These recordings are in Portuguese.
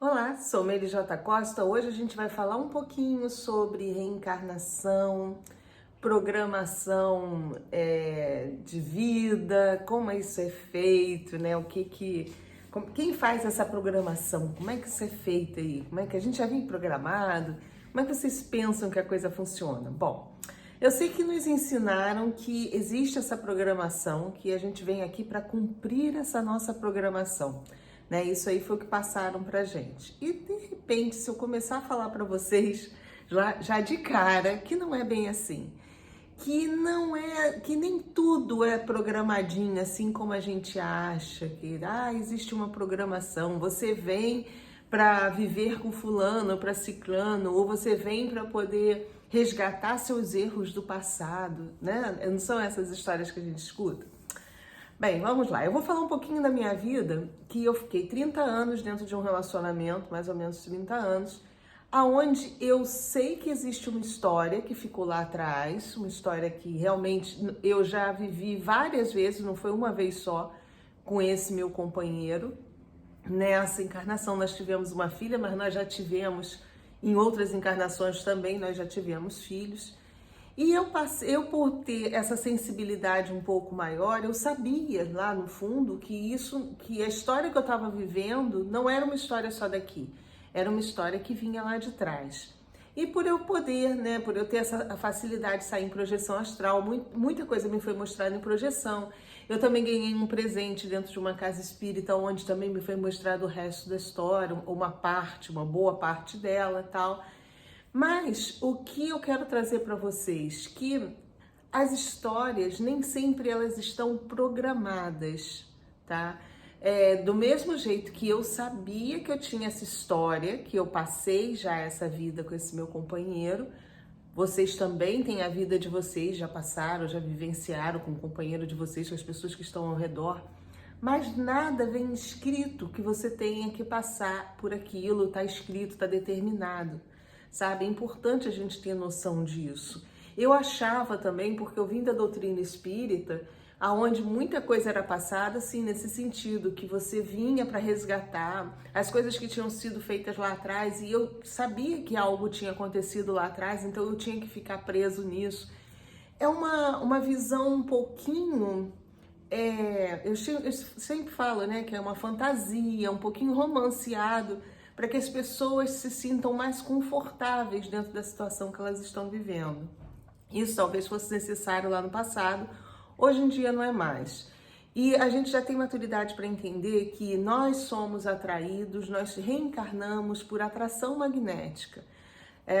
Olá, sou Meire J. Costa. Hoje a gente vai falar um pouquinho sobre reencarnação, programação de vida, como isso é feito, né? Quem faz essa programação? Como é que isso é feito aí? Como é que a gente já vem programado? Como é que vocês pensam que a coisa funciona? Bom, eu sei que nos ensinaram que existe essa programação, que a gente vem aqui para cumprir essa nossa programação. Né? Isso aí foi o que passaram pra gente. E de repente, se eu começar a falar para vocês já de cara que não é bem assim, que não é, que nem tudo é programadinho assim como a gente acha, que existe uma programação, você vem para viver com fulano, para ciclano, ou você vem para poder resgatar seus erros do passado, né? Não são essas histórias que a gente escuta? Bem, vamos lá. Eu vou falar um pouquinho da minha vida, que eu fiquei 30 anos dentro de um relacionamento, mais ou menos 30 anos, aonde eu sei que existe uma história que ficou lá atrás, uma história que realmente eu já vivi várias vezes, não foi uma vez só, com esse meu companheiro. Nessa encarnação nós tivemos uma filha, mas nós já tivemos, em outras encarnações também, nós já tivemos filhos. E eu por ter essa sensibilidade um pouco maior, eu sabia lá no fundo que a história que eu estava vivendo não era uma história só daqui, era uma história que vinha lá de trás. E por eu poder, né, por eu ter essa facilidade de sair em projeção astral, muita coisa me foi mostrada em projeção. Eu também ganhei um presente dentro de uma casa espírita, onde também me foi mostrado o resto da história, uma boa parte dela, tal. Mas o que eu quero trazer para vocês, que as histórias nem sempre elas estão programadas, tá? Do mesmo jeito que eu sabia que eu tinha essa história, que eu passei já essa vida com esse meu companheiro, vocês também têm a vida de vocês, já passaram, já vivenciaram com o companheiro de vocês, com as pessoas que estão ao redor, mas nada vem escrito que você tenha que passar por aquilo, tá escrito, tá determinado. Sabe, é importante a gente ter noção disso. Eu achava também, porque eu vim da doutrina espírita, aonde muita coisa era passada, assim, nesse sentido, que você vinha para resgatar as coisas que tinham sido feitas lá atrás, e eu sabia que algo tinha acontecido lá atrás, então eu tinha que ficar preso nisso. É uma visão um pouquinho, eu sempre falo, né, que é uma fantasia, um pouquinho romanceado, para que as pessoas se sintam mais confortáveis dentro da situação que elas estão vivendo. Isso talvez fosse necessário lá no passado, hoje em dia não é mais. E a gente já tem maturidade para entender que nós somos atraídos, nós reencarnamos por atração magnética.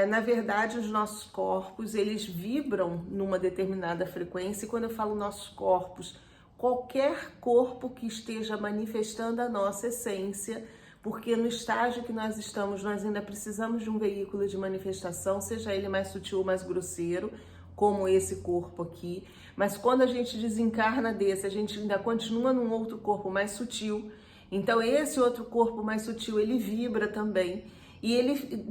Na verdade, os nossos corpos, eles vibram numa determinada frequência, e quando eu falo nossos corpos, qualquer corpo que esteja manifestando a nossa essência, porque no estágio que nós estamos, nós ainda precisamos de um veículo de manifestação, seja ele mais sutil ou mais grosseiro, como esse corpo aqui. Mas quando a gente desencarna desse, a gente ainda continua num outro corpo mais sutil. Então esse outro corpo mais sutil, ele vibra também. E ele,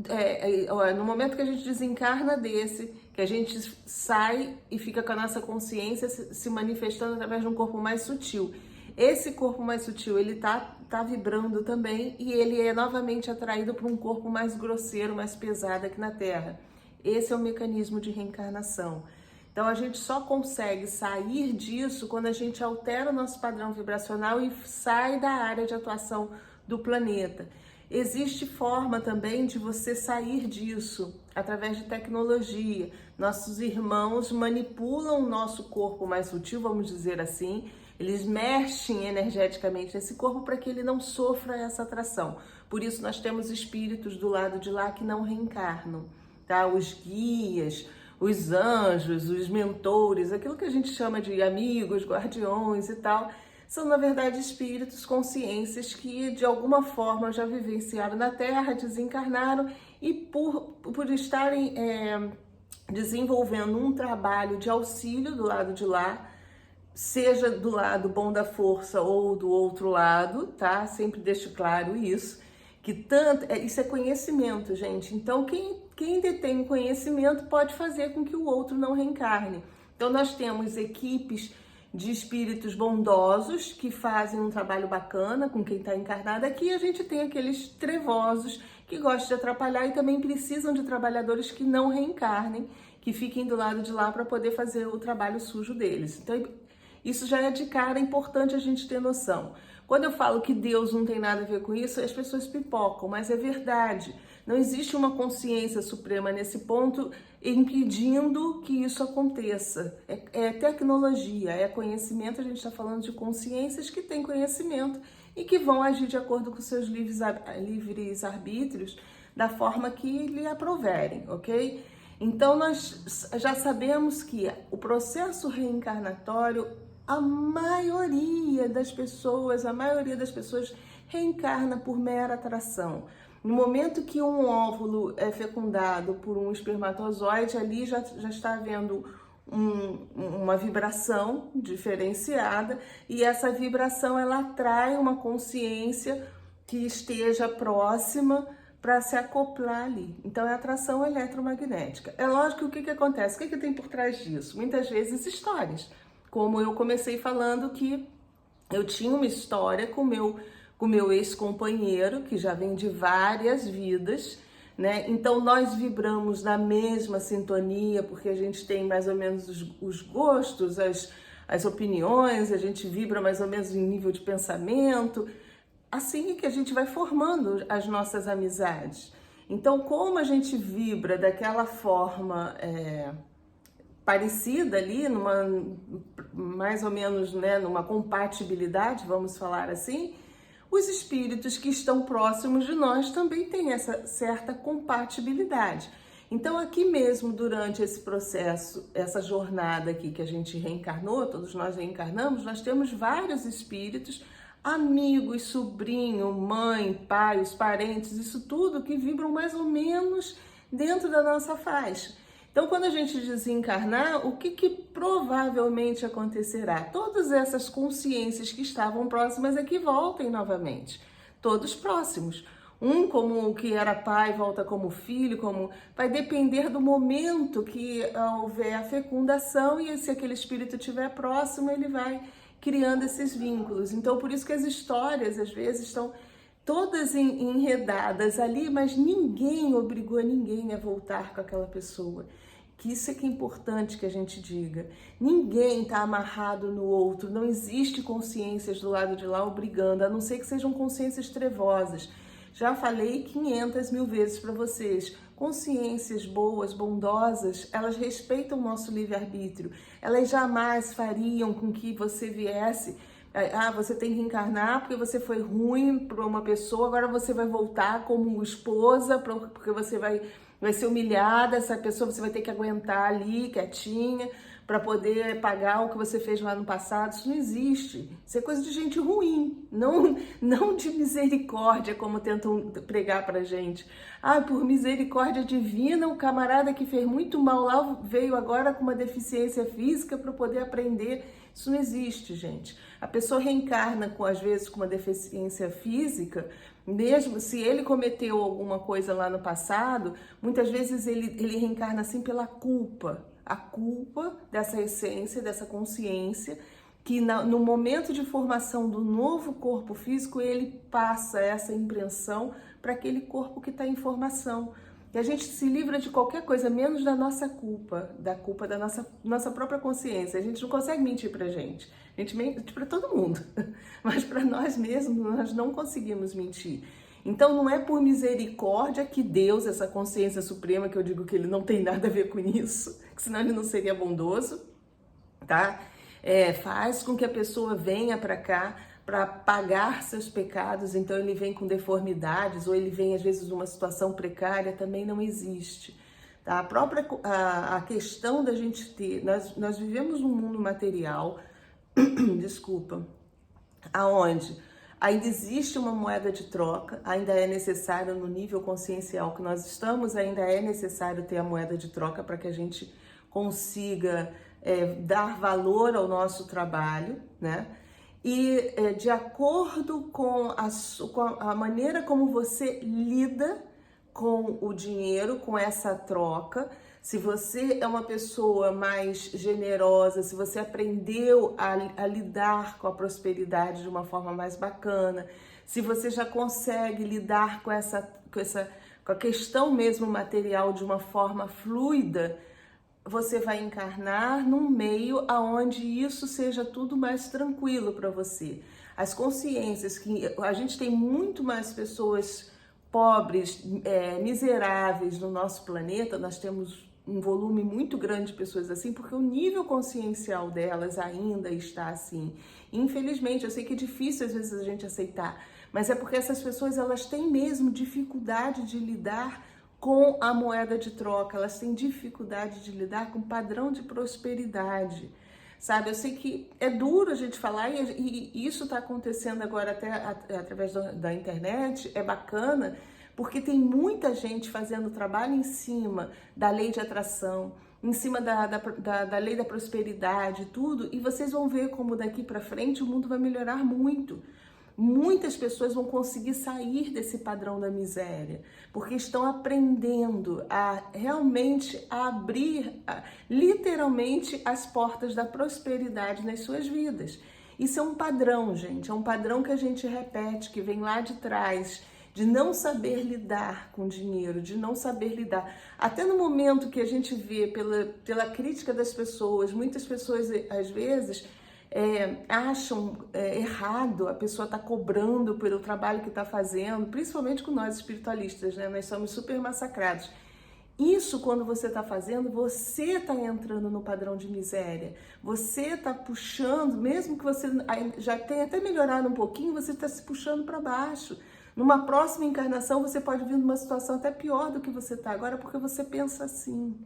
no momento que a gente desencarna desse, que a gente sai e fica com a nossa consciência se manifestando através de um corpo mais sutil. Esse corpo mais sutil, ele tá vibrando também, e ele é novamente atraído para um corpo mais grosseiro, mais pesado aqui na Terra. Esse é o mecanismo de reencarnação. Então a gente só consegue sair disso quando a gente altera o nosso padrão vibracional e sai da área de atuação do planeta. Existe forma também de você sair disso através de tecnologia. Nossos irmãos manipulam o nosso corpo mais sutil, vamos dizer assim. Eles mexem energeticamente nesse corpo para que ele não sofra essa atração. Por isso nós temos espíritos do lado de lá que não reencarnam, tá? Os guias, os anjos, os mentores, aquilo que a gente chama de amigos, guardiões e tal, são na verdade espíritos, consciências que de alguma forma já vivenciaram na Terra, desencarnaram e por estarem desenvolvendo um trabalho de auxílio do lado de lá, seja do lado bom da força ou do outro lado, tá? Sempre deixo claro isso, que isso é conhecimento, gente. Então, quem detém conhecimento pode fazer com que o outro não reencarne. Então, nós temos equipes de espíritos bondosos que fazem um trabalho bacana com quem está encarnado aqui. A gente tem aqueles trevosos que gostam de atrapalhar e também precisam de trabalhadores que não reencarnem, que fiquem do lado de lá para poder fazer o trabalho sujo deles. Então, isso já é de cara importante a gente ter noção. Quando eu falo que Deus não tem nada a ver com isso, as pessoas pipocam, mas é verdade. Não existe uma consciência suprema nesse ponto impedindo que isso aconteça. É tecnologia, é conhecimento, a gente está falando de consciências que têm conhecimento e que vão agir de acordo com seus livres arbítrios da forma que lhe aproverem, ok? Então, nós já sabemos que o processo reencarnatório, a maioria das pessoas reencarna por mera atração. No momento que um óvulo é fecundado por um espermatozoide, ali já está havendo uma vibração diferenciada, e essa vibração ela atrai uma consciência que esteja próxima para se acoplar ali. Então, é atração eletromagnética. É lógico que o que acontece? O que tem por trás disso? Muitas vezes histórias. Como eu comecei falando que eu tinha uma história com meu ex-companheiro, que já vem de várias vidas, né? Então, nós vibramos na mesma sintonia, porque a gente tem mais ou menos os gostos, as opiniões, a gente vibra mais ou menos em nível de pensamento. Assim é que a gente vai formando as nossas amizades. Então, como a gente vibra daquela forma parecida ali, mais ou menos, né, numa compatibilidade, vamos falar assim, os espíritos que estão próximos de nós também têm essa certa compatibilidade. Então, aqui mesmo, durante esse processo, essa jornada aqui que a gente reencarnou, todos nós reencarnamos, nós temos vários espíritos, amigos, sobrinho, mãe, pai, os parentes, isso tudo que vibram mais ou menos dentro da nossa faixa. Então, quando a gente desencarnar, o que provavelmente acontecerá? Todas essas consciências que estavam próximas é que voltem novamente, todos próximos. Um como que era pai volta como filho, vai depender do momento que houver a fecundação, e se aquele espírito estiver próximo, ele vai criando esses vínculos. Então, por isso que as histórias, às vezes, estão todas enredadas ali, mas ninguém obrigou ninguém a voltar com aquela pessoa. Que isso é que é importante que a gente diga. Ninguém está amarrado no outro, não existe consciências do lado de lá obrigando, a não ser que sejam consciências trevosas. Já falei 500 mil vezes para vocês, consciências boas, bondosas, elas respeitam o nosso livre-arbítrio, elas jamais fariam com que você viesse, você tem que encarnar porque você foi ruim para uma pessoa, agora você vai voltar como esposa, porque você vai ser humilhada, essa pessoa você vai ter que aguentar ali, quietinha, para poder pagar o que você fez lá no passado. Isso não existe. Isso é coisa de gente ruim, não de misericórdia, como tentam pregar pra gente. Por misericórdia divina, o camarada que fez muito mal lá veio agora com uma deficiência física para poder aprender. Isso não existe, gente. A pessoa reencarna, às vezes, com uma deficiência física, mesmo se ele cometeu alguma coisa lá no passado, muitas vezes ele reencarna assim pela culpa. A culpa dessa essência, dessa consciência, que no momento de formação do novo corpo físico, ele passa essa impressão para aquele corpo que está em formação. E a gente se livra de qualquer coisa, menos da nossa culpa, da nossa própria consciência. A gente não consegue mentir pra gente. A gente mente para todo mundo, mas para nós mesmos nós não conseguimos mentir. Então não é por misericórdia que Deus, essa consciência suprema, que eu digo que ele não tem nada a ver com isso, que senão ele não seria bondoso, tá? Faz com que a pessoa venha para cá para pagar seus pecados, então ele vem com deformidades, ou ele vem às vezes numa situação precária, também não existe. Tá? A questão da gente ter, nós vivemos num mundo material, desculpa, aonde ainda existe uma moeda de troca, ainda é necessário no nível consciencial que nós estamos, ainda é necessário ter a moeda de troca para que a gente consiga dar valor ao nosso trabalho, né? E de acordo com a maneira como você lida com o dinheiro, com essa troca, se você é uma pessoa mais generosa, se você aprendeu a lidar com a prosperidade de uma forma mais bacana, se você já consegue lidar com a questão mesmo material de uma forma fluida, você vai encarnar num meio aonde isso seja tudo mais tranquilo para você. As consciências que a gente tem muito mais pessoas pobres, miseráveis no nosso planeta, nós temos um volume muito grande de pessoas assim, porque o nível consciencial delas ainda está assim. Infelizmente, eu sei que é difícil às vezes a gente aceitar, mas é porque essas pessoas elas têm mesmo dificuldade de lidar com a moeda de troca, elas têm dificuldade de lidar com o padrão de prosperidade, sabe? Eu sei que é duro a gente falar e isso está acontecendo agora até através da internet, é bacana, porque tem muita gente fazendo trabalho em cima da lei de atração, em cima da lei da prosperidade, tudo, e vocês vão ver como daqui para frente o mundo vai melhorar muito. Muitas pessoas vão conseguir sair desse padrão da miséria, porque estão aprendendo a realmente abrir, literalmente, as portas da prosperidade nas suas vidas. Isso é um padrão, gente, é um padrão que a gente repete, que vem lá de trás, de não saber lidar com dinheiro, de não saber lidar. Até no momento que a gente vê pela crítica das pessoas, muitas pessoas, às vezes, acham errado a pessoa tá cobrando pelo trabalho que está fazendo, principalmente com nós espiritualistas, né? Nós somos super massacrados. Isso, quando você está fazendo, você está entrando no padrão de miséria. Você está puxando, mesmo que você já tenha até melhorado um pouquinho, você está se puxando para baixo. Numa próxima encarnação, você pode vir numa situação até pior do que você está agora, porque você pensa assim.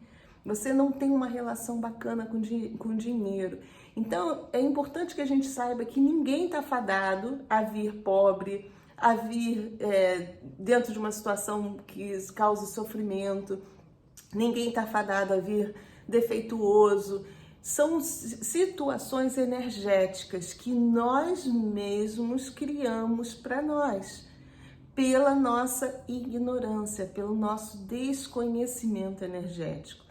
Você não tem uma relação bacana com dinheiro. Então, é importante que a gente saiba que ninguém está fadado a vir pobre, a vir dentro de uma situação que cause sofrimento. Ninguém está fadado a vir defeituoso. São situações energéticas que nós mesmos criamos para nós, pela nossa ignorância, pelo nosso desconhecimento energético.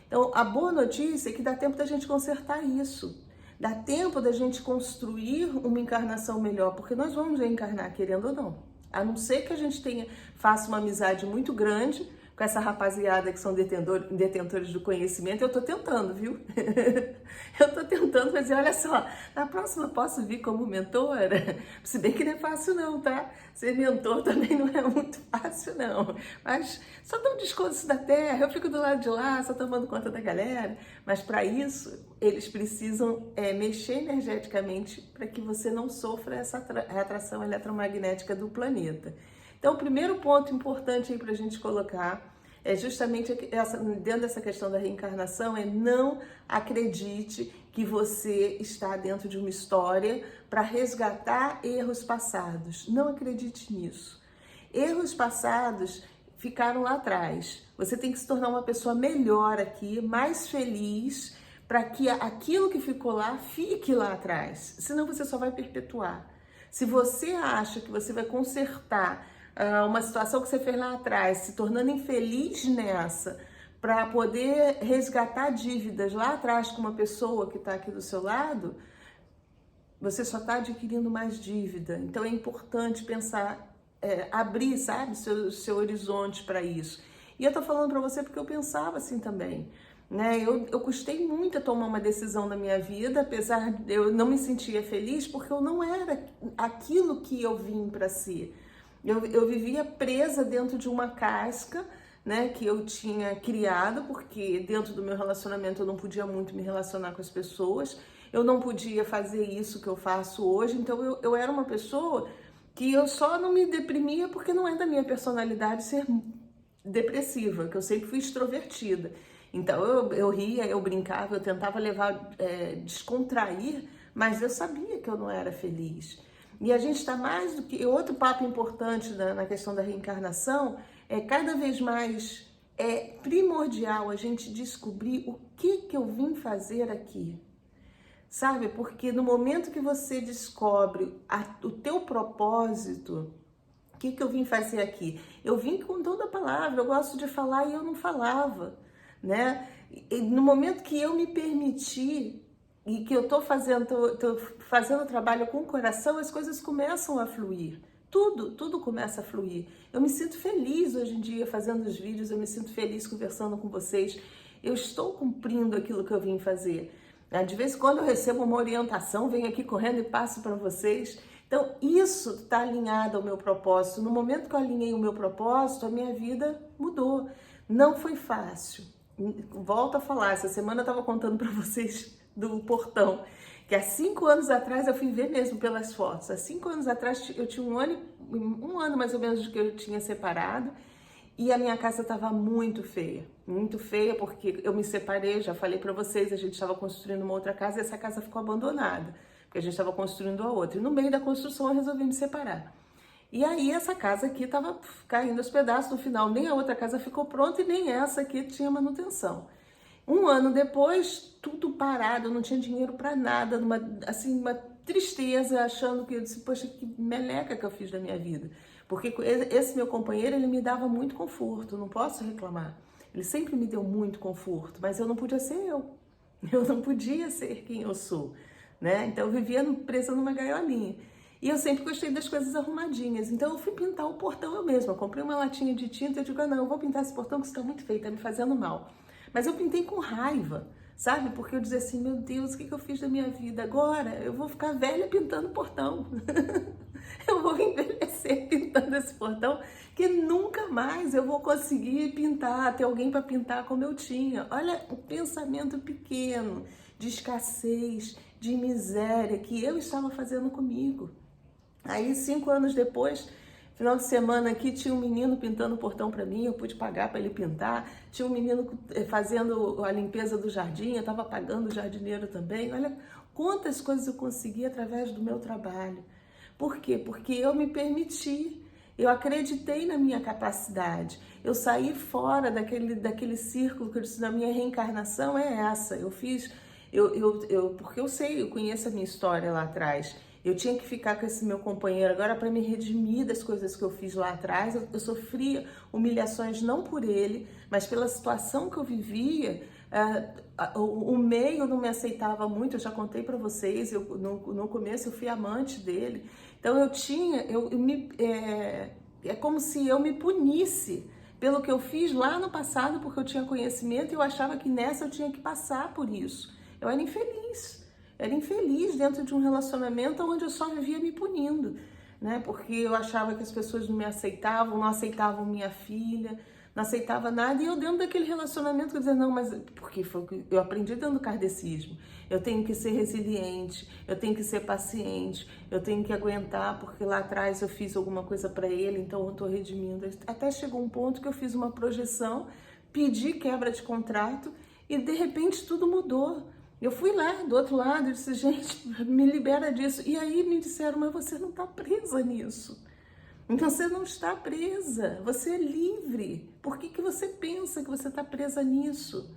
Então, a boa notícia é que dá tempo da gente consertar isso. Dá tempo da gente construir uma encarnação melhor, porque nós vamos reencarnar, querendo ou não. A não ser que a gente faça uma amizade muito grande com essa rapaziada que são detentores do conhecimento. Eu tô tentando, viu? Eu tô tentando fazer, olha só, na próxima posso vir como mentora? Se bem que não é fácil não, tá? Ser mentor também não é muito fácil não. Mas só dá um desconto da terra, eu fico do lado de lá, só tomando conta da galera. Mas para isso, eles precisam mexer energeticamente para que você não sofra essa atração eletromagnética do planeta. Então, o primeiro ponto importante aí para a gente colocar é justamente dentro dessa questão da reencarnação, não acredite que você está dentro de uma história para resgatar erros passados. Não acredite nisso. Erros passados ficaram lá atrás. Você tem que se tornar uma pessoa melhor aqui, mais feliz, para que aquilo que ficou lá fique lá atrás. Senão você só vai perpetuar. Se você acha que você vai consertar uma situação que você fez lá atrás, se tornando infeliz nessa, para poder resgatar dívidas lá atrás com uma pessoa que está aqui do seu lado, você só está adquirindo mais dívida. Então é importante pensar, abrir, sabe, seu horizonte para isso. E eu tô falando para você porque eu pensava assim também, né? Eu custei muito a tomar uma decisão na minha vida, apesar de eu não me sentia feliz, porque eu não era aquilo que eu vim para ser. Eu vivia presa dentro de uma casca, né, que eu tinha criado, porque dentro do meu relacionamento eu não podia muito me relacionar com as pessoas, eu não podia fazer isso que eu faço hoje, então eu era uma pessoa que eu só não me deprimia porque não é da minha personalidade ser depressiva, que eu sempre fui extrovertida. Então eu ria, eu brincava, eu tentava descontrair, mas eu sabia que eu não era feliz. E a gente está mais do que... Outro papo importante na questão da reencarnação é cada vez mais primordial a gente descobrir o que eu vim fazer aqui. Sabe? Porque no momento que você descobre o teu propósito, o que eu vim fazer aqui? Eu vim com toda a palavra, eu gosto de falar e eu não falava. né? E no momento que eu me permiti e que eu tô fazendo o trabalho com o coração, as coisas começam a fluir. Tudo começa a fluir. Eu me sinto feliz hoje em dia fazendo os vídeos, eu me sinto feliz conversando com vocês. Eu estou cumprindo aquilo que eu vim fazer. De vez em quando eu recebo uma orientação, venho aqui correndo e passo para vocês. Então, isso está alinhado ao meu propósito. No momento que eu alinhei o meu propósito, a minha vida mudou. Não foi fácil. Volto a falar, essa semana eu estava contando para vocês do portão, que há 5 anos atrás, eu fui ver mesmo pelas fotos, há 5 anos atrás eu tinha um ano mais ou menos de que eu tinha separado, e a minha casa estava muito feia porque eu me separei, já falei para vocês, a gente estava construindo uma outra casa e essa casa ficou abandonada, porque a gente estava construindo a outra, e no meio da construção eu resolvi me separar. E aí essa casa aqui estava caindo aos pedaços, no final nem a outra casa ficou pronta e nem essa aqui tinha manutenção. Um ano depois, tudo parado, eu não tinha dinheiro para nada, uma tristeza, achando que eu disse, poxa, que meleca que eu fiz da minha vida. Porque esse meu companheiro, ele me dava muito conforto, não posso reclamar. Ele sempre me deu muito conforto, mas eu não podia ser eu. Eu não podia ser quem eu sou, né? Então eu vivia presa numa gaiolinha. E eu sempre gostei das coisas arrumadinhas. Então eu fui pintar o portão eu mesma. Eu comprei uma latinha de tinta e eu digo, não, eu vou pintar esse portão que está muito feio, está me fazendo mal. Mas eu pintei com raiva, sabe? Porque eu dizia assim, meu Deus, o que eu fiz da minha vida? Agora eu vou ficar velha pintando portão. Eu vou envelhecer pintando esse portão, que nunca mais eu vou conseguir pintar, ter alguém para pintar como eu tinha. Olha o pensamento pequeno, de escassez, de miséria que eu estava fazendo comigo. Aí 5 anos depois, final de semana aqui, tinha um menino pintando o portão para mim, eu pude pagar para ele pintar. Tinha um menino fazendo a limpeza do jardim, eu estava pagando o jardineiro também. Olha quantas coisas eu consegui através do meu trabalho. Por quê? Porque eu me permiti, eu acreditei na minha capacidade. Eu saí fora daquele círculo que eu disse, na minha reencarnação é essa. Eu fiz, porque eu conheço a minha história lá atrás. Eu tinha que ficar com esse meu companheiro agora para me redimir das coisas que eu fiz lá atrás. Eu sofria humilhações não por ele, mas pela situação que eu vivia. O meio não me aceitava muito, eu já contei para vocês, no começo eu fui amante dele. Então é como se eu me punisse pelo que eu fiz lá no passado, porque eu tinha conhecimento e eu achava que nessa eu tinha que passar por isso. Eu era infeliz dentro de um relacionamento onde eu só vivia me punindo, né? Porque eu achava que as pessoas não me aceitavam, não aceitavam minha filha, não aceitava nada, e eu dentro daquele relacionamento eu dizia, não, mas porque foi o que eu aprendi dentro do kardecismo, eu tenho que ser resiliente, eu tenho que ser paciente, eu tenho que aguentar, porque lá atrás eu fiz alguma coisa para ele, então eu estou redimindo. Até chegou um ponto que eu fiz uma projeção, pedi quebra de contrato e de repente tudo mudou. Eu fui lá do outro lado e disse, gente, me libera disso. E aí me disseram, mas você não está presa nisso. Então você não está presa, você é livre. Por que você pensa que você está presa nisso?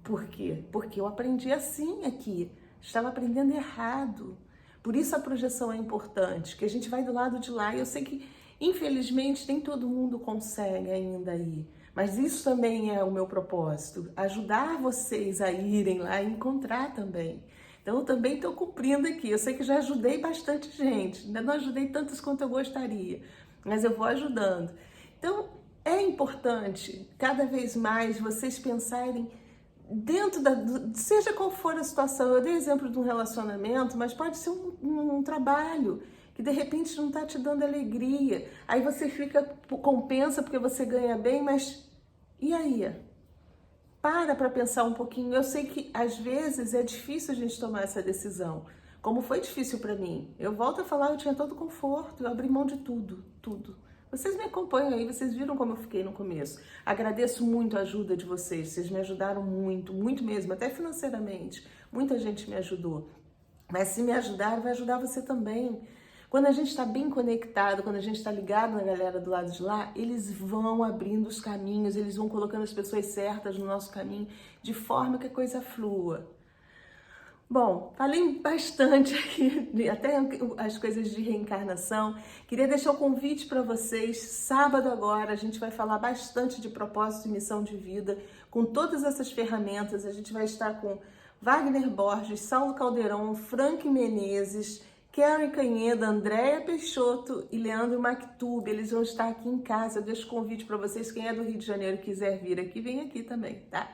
Por quê? Porque eu aprendi assim aqui, estava aprendendo errado. Por isso a projeção é importante, que a gente vai do lado de lá. E eu sei que, infelizmente, nem todo mundo consegue ainda ir. Mas isso também é o meu propósito, ajudar vocês a irem lá e encontrar também. Então eu também estou cumprindo aqui. Eu sei que já ajudei bastante gente, ainda não ajudei tantos quanto eu gostaria, mas eu vou ajudando. Então é importante cada vez mais vocês pensarem dentro seja qual for a situação. Eu dei exemplo de um relacionamento, mas pode ser um trabalho que de repente não está te dando alegria. Aí você compensa porque você ganha bem, mas e aí? Para pensar um pouquinho. Eu sei que às vezes é difícil a gente tomar essa decisão, como foi difícil para mim. Eu volto a falar, eu tinha todo conforto, eu abri mão de tudo. Vocês me acompanham aí, vocês viram como eu fiquei no começo. Agradeço muito a ajuda de vocês me ajudaram muito, muito mesmo, até financeiramente. Muita gente me ajudou. Mas se me ajudar, vai ajudar você também. Quando a gente está bem conectado, quando a gente está ligado na galera do lado de lá, eles vão abrindo os caminhos, eles vão colocando as pessoas certas no nosso caminho, de forma que a coisa flua. Bom, falei bastante aqui, até as coisas de reencarnação. Queria deixar o convite para vocês. Sábado agora a gente vai falar bastante de propósito e missão de vida, com todas essas ferramentas. A gente vai estar com Wagner Borges, Saulo Caldeirão, Frank Menezes, Karen Canheda, Andréia Peixoto e Leandro Maktub. Eles vão estar aqui em casa. Eu deixo o convite para vocês. Quem é do Rio de Janeiro e quiser vir aqui, vem aqui também, tá?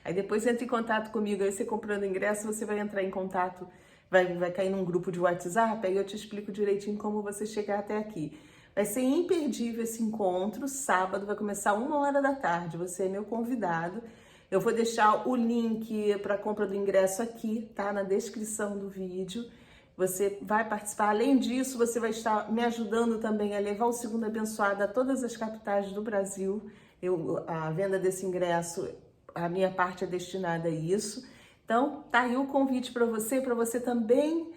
Aí depois entra em contato comigo. Aí você comprando ingresso, você vai entrar em contato, vai cair num grupo de WhatsApp, aí eu te explico direitinho como você chegar até aqui. Vai ser imperdível esse encontro. Sábado vai começar 1h da tarde. Você é meu convidado. Eu vou deixar o link para a compra do ingresso aqui, tá? Na descrição do vídeo. Você vai participar. Além disso, você vai estar me ajudando também a levar o Segundo Abençoado a todas as capitais do Brasil. A venda desse ingresso, a minha parte é destinada a isso. Então, tá aí o convite para você também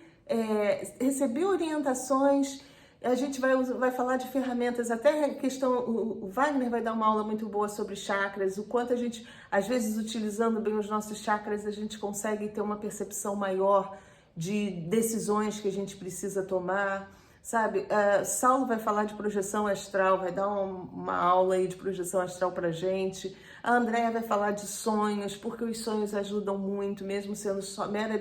receber orientações. A gente vai falar de ferramentas, até a questão, o Wagner vai dar uma aula muito boa sobre chakras, o quanto a gente, às vezes, utilizando bem os nossos chakras, a gente consegue ter uma percepção maior de decisões que a gente precisa tomar, sabe? Saulo vai falar de projeção astral, vai dar uma aula aí de projeção astral pra gente. A Andréia vai falar de sonhos, porque os sonhos ajudam muito, mesmo sendo só mera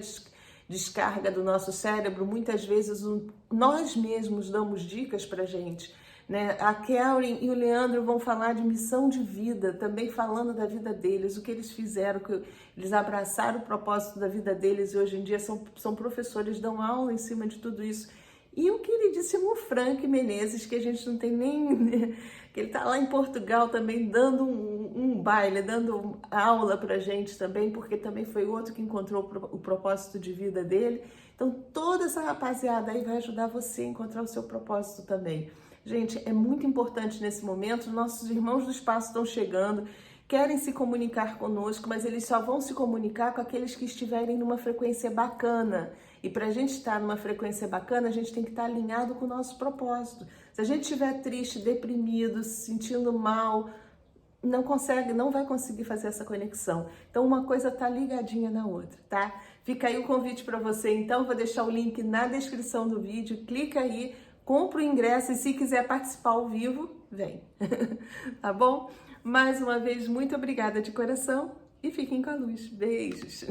descarga do nosso cérebro. Muitas vezes nós mesmos damos dicas pra gente, né? A Karen e o Leandro vão falar de missão de vida, também falando da vida deles, o que eles fizeram, que eles abraçaram o propósito da vida deles e hoje em dia são professores, dão aula em cima de tudo isso. E o queridíssimo Frank Menezes, que a gente não tem nem... que ele tá lá em Portugal também dando um baile, dando aula pra gente também, porque também foi outro que encontrou o propósito de vida dele. Então toda essa rapaziada aí vai ajudar você a encontrar o seu propósito também. Gente, é muito importante nesse momento, nossos irmãos do espaço estão chegando, querem se comunicar conosco, mas eles só vão se comunicar com aqueles que estiverem numa frequência bacana. E para a gente estar numa frequência bacana, a gente tem que estar alinhado com o nosso propósito. Se a gente estiver triste, deprimido, se sentindo mal, não vai conseguir fazer essa conexão. Então uma coisa está ligadinha na outra, tá? Fica aí o convite para você, então, vou deixar o link na descrição do vídeo, clica aí, compra o ingresso e se quiser participar ao vivo, vem. Tá bom? Mais uma vez, muito obrigada de coração e fiquem com a luz. Beijos!